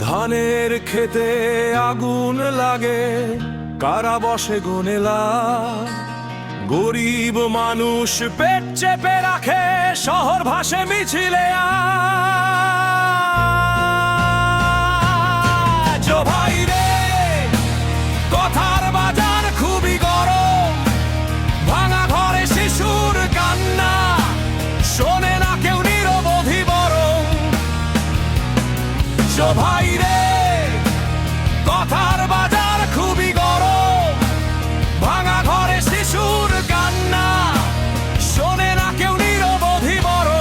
ধানের খেতে আগুন লাগে, কারা বসে গুনেলা। গরিব মানুষ পেট চেপে রাখে, শহর ভাসে মিছিলে আজ। ও ভাই রে, কথার বাজার খুবই গরম, ভাঙা ঘরে শিশুর কান্না, শোনে না কেউ নিরবধি বরং। ও ভাই রে, কথার বাজার খুবই গরম, ভাঙা ঘরে শিশুর কান্না, শোনে না কেউ নিরবধি বরং।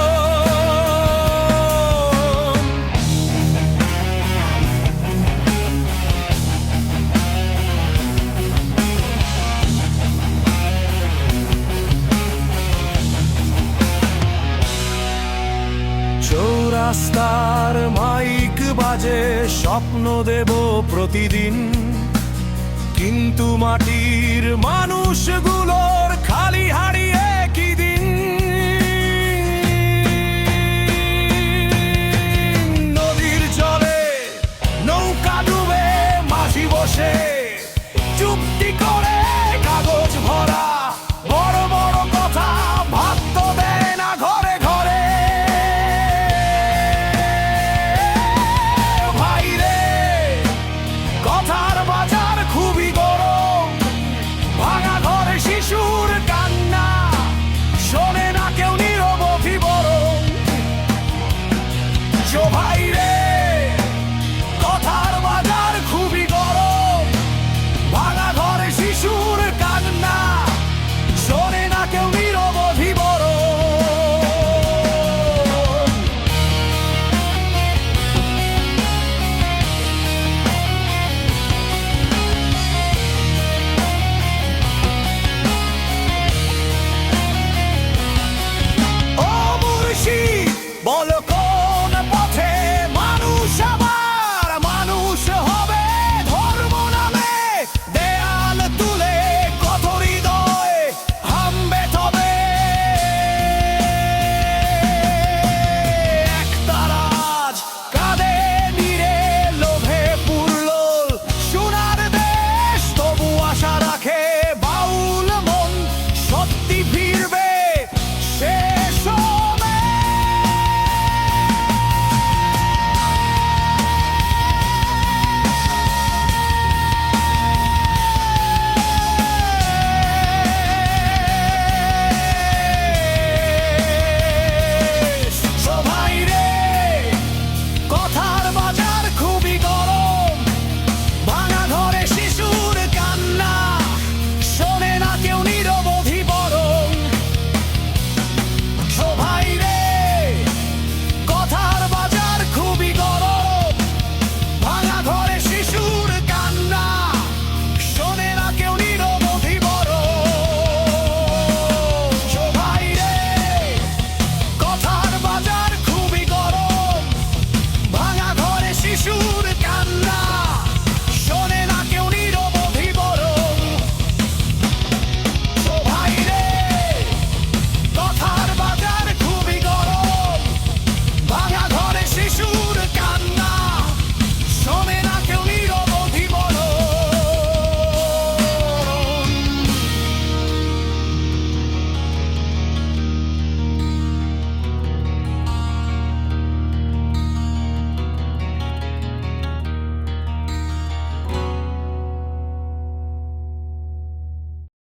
চৌরাস্তার মাইক বাজে, স্বপ্ন দেব প্রতিদিন, কিন্তু মাটির মানুষগুলোর খালি হারিয়ে কি দিন। নদীর জলে নৌকা ডুবে, মাঝি বসে চুক্তি করে কাগজ ভরা, বড়